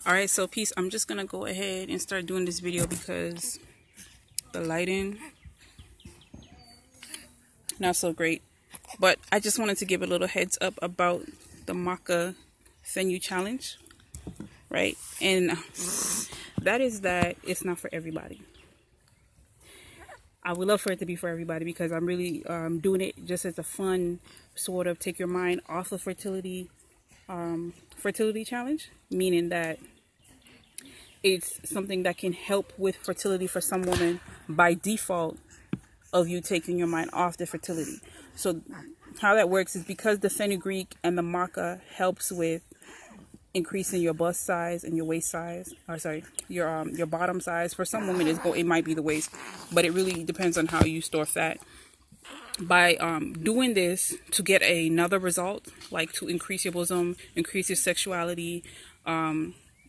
Alright, so peace. I'm just gonna go ahead and start doing this video because the lighting not so great. But I just wanted to give a little heads up about the Maca Fenu challenge, right? And that is that it's not for everybody. I would love for it to be for everybody because I'm really doing it just as a fun sort of take your mind off of fertility challenge, meaning that it's something that can help with fertility for some women by default of you taking your mind off the fertility. So how that works is because the Fenugreek and the Maca helps with increasing your bust size and your waist size, or sorry, your bottom size. For some women, it might be the waist, but it really depends on how you store fat. By doing this to get another result, like to increase your bosom, increase your sexuality,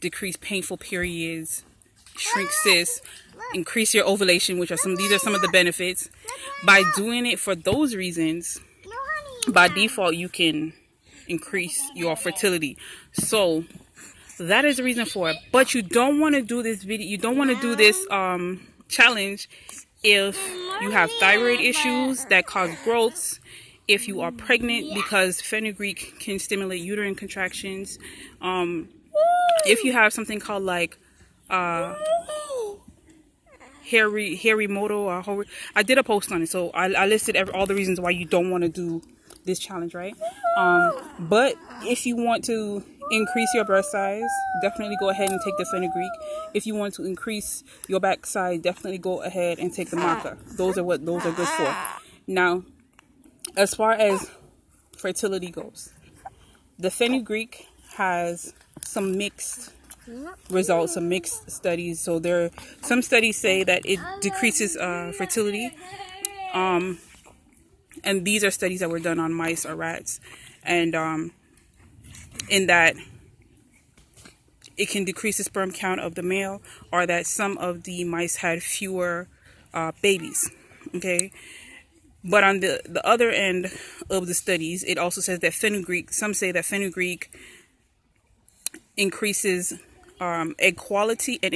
decrease painful periods, shrink cysts, increase your ovulation, which are these are some of the benefits. By doing it for those reasons, by default, you can increase your fertility. So that is the reason for it. But you don't want to do this video. You don't want to do this challenge if you have thyroid issues that cause growths, if you are pregnant, because fenugreek can stimulate uterine contractions, if you have something called like Harimoto, I did a post on it, so I listed all the reasons why you don't want to do this challenge, right? But if you want to increase your breast size, definitely go ahead and take the Fenugreek. If you want to increase your back size, definitely go ahead and take the Maca. Those are good for. Now, as far as fertility goes, the Fenugreek has some mixed results, some mixed studies. So some studies say that it decreases fertility, and these are studies that were done on mice or rats, and in that it can decrease the sperm count of the male, or that some of the mice had fewer babies. Okay, but on the other end of the studies, it also says that fenugreek, some say that fenugreek increases egg quality and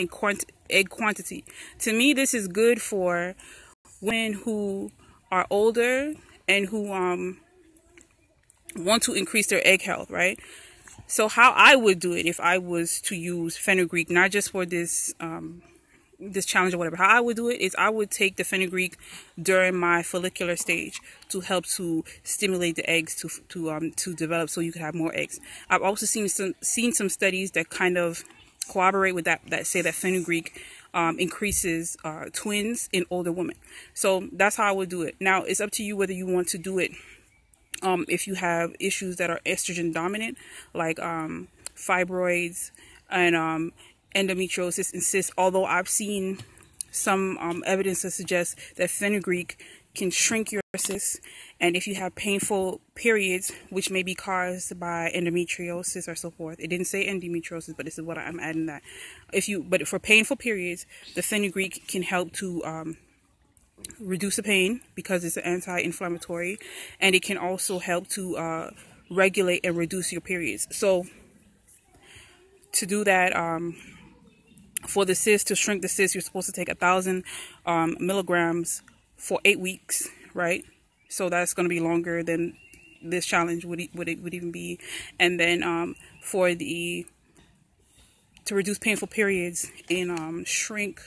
egg quantity. To me, this is good for women who are older and who want to increase their egg health, right? So how I would do it if I was to use fenugreek, not just for this this challenge or whatever, how I would do it is I would take the fenugreek during my follicular stage to help to stimulate the eggs to develop, so you could have more eggs. I've also seen some studies that kind of corroborate with that say that fenugreek increases twins in older women. So that's how I would do it. Now it's up to you whether you want to do it if you have issues that are estrogen dominant, like fibroids and endometriosis and cysts. Although I've seen some evidence that suggests that fenugreek can shrink your cysts, and if you have painful periods, which may be caused by endometriosis or so forth. It didn't say endometriosis, but this is what I'm adding that. But for painful periods, the fenugreek can help to reduce the pain because it's an anti-inflammatory, and it can also help to regulate and reduce your periods. So to do that, for the cyst, to shrink the cyst, you're supposed to take 1,000 milligrams for 8 weeks, right? So that's going to be longer than this challenge would even be. And then to reduce painful periods and shrink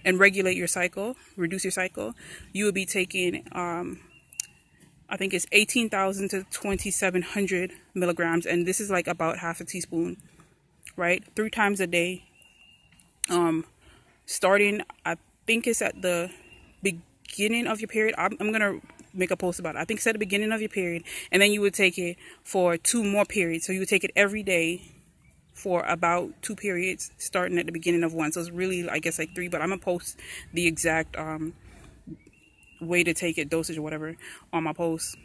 and regulate your cycle, reduce your cycle, you would be taking I think it's 18,000 to 2,700 milligrams, and this is like about half a teaspoon, right? 3 times a day. Starting, I think it's at the beginning of your period. I'm gonna make a post about it. I think it's at the beginning of your period, and then you would take it for 2 more periods. So you would take it every day for about 2 periods, starting at the beginning of 1. So it's really, I guess, like 3. But I'm gonna post the exact way to take it, dosage or whatever, on my post,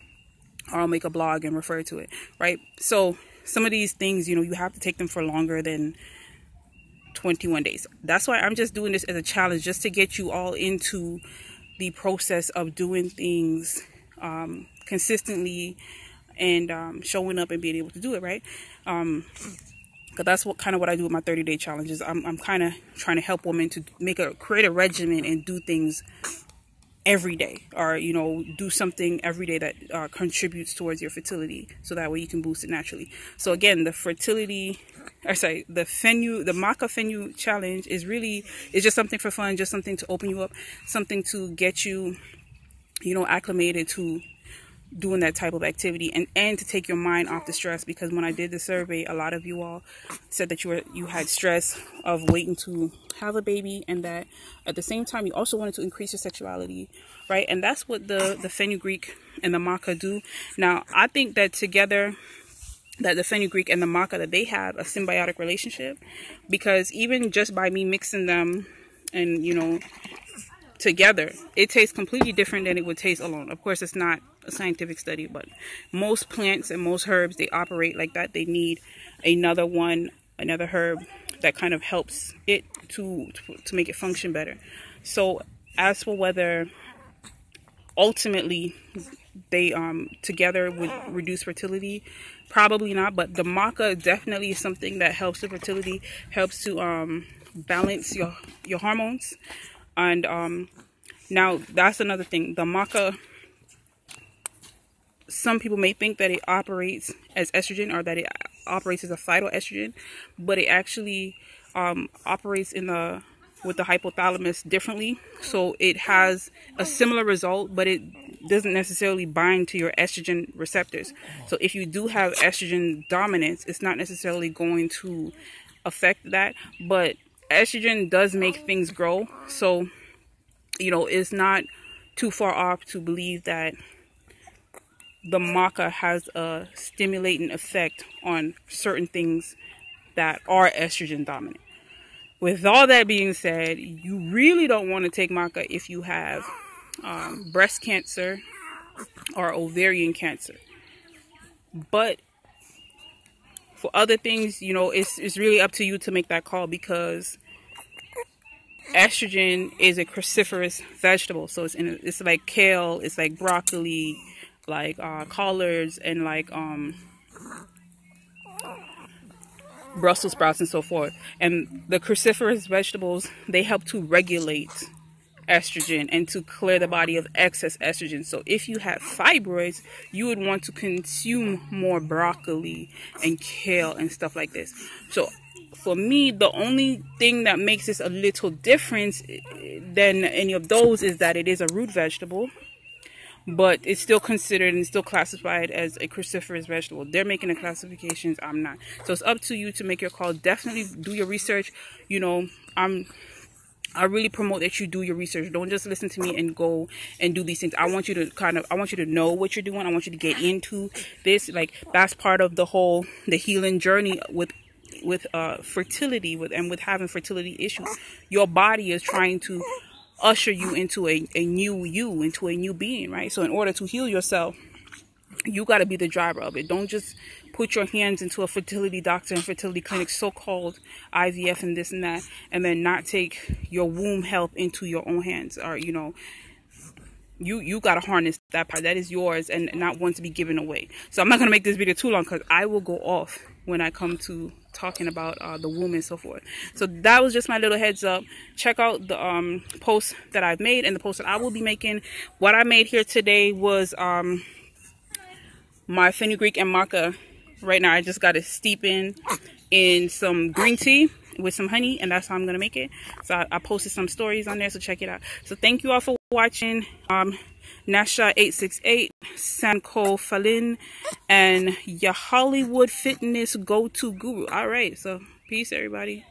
or I'll make a blog and refer to it, right? So some of these things, you have to take them for longer than 21 days. That's why I'm just doing this as a challenge, just to get you all into the process of doing things consistently and showing up and being able to do it, right? because that's what I do with my 30-day challenges. I'm kind of trying to help women to create a regimen and do things every day, or do something every day that contributes towards your fertility, so that way you can boost it naturally. So again, the Maca Fenu challenge is just something for fun, just something to open you up, something to get you acclimated to doing that type of activity, and to take your mind off the stress. Because when I did the survey, a lot of you all said that you had stress of waiting to have a baby, and that at the same time you also wanted to increase your sexuality, right? And that's what the Fenugreek and the Maca do. Now, I think that together, that the Fenugreek and the Maca, that they have a symbiotic relationship, because even just by me mixing them and together, it tastes completely different than it would taste alone. Of course, it's not a scientific study, but most plants and most herbs, they operate like that. They need another herb that kind of helps it to make it function better. So as for whether ultimately they together would reduce fertility, probably not. But the Maca definitely is something that helps with fertility, helps to balance your hormones. And now that's another thing. The Maca, some people may think that it operates as estrogen, or that it operates as a phytoestrogen, but it actually operates with the hypothalamus differently. So it has a similar result, but it doesn't necessarily bind to your estrogen receptors. So if you do have estrogen dominance, it's not necessarily going to affect that, but estrogen does make things grow. So it's not too far off to believe that the Maca has a stimulating effect on certain things that are estrogen dominant. With all that being said, you really don't want to take Maca if you have breast cancer or ovarian cancer. But for other things, it's really up to you to make that call, because estrogen is a cruciferous vegetable. So it's like kale, it's like broccoli, like collards, and like Brussels sprouts and so forth. And the cruciferous vegetables, they help to regulate estrogen and to clear the body of excess estrogen. So if you have fibroids, you would want to consume more broccoli and kale and stuff like this. So for me, the only thing that makes this a little different than any of those is that it is a root vegetable, but it's still considered and still classified as a cruciferous vegetable. They're making the classifications, I'm not. So it's up to you to make your call. Definitely do your research. I really promote that you do your research. Don't just listen to me and go and do these things. I want you to know what you're doing. I want you to get into this. Like, that's part of the healing journey with fertility, with having fertility issues. Your body is trying to usher you into a new being, right? So in order to heal yourself, you got to be the driver of it. Don't just put your hands into a fertility doctor and fertility clinic, so-called IVF and this and that, and then not take your womb health into your own hands. Or you got to harness that part that is yours and not want to be given away. So I'm not going to make this video too long, because I will go off when I come to talking about the womb and so forth. So that was just my little heads up. Check out the posts that I've made and the posts that I will be making. What I made here today was my Fenugreek and Maca. Right now I just got to steep in some green tea with some honey, and that's how I'm going to make it. So I posted some stories on there, so check it out. So thank you all for watching. Nasha 868, Sanko Falin, and your Hollywood fitness go-to guru. All right, so peace everybody.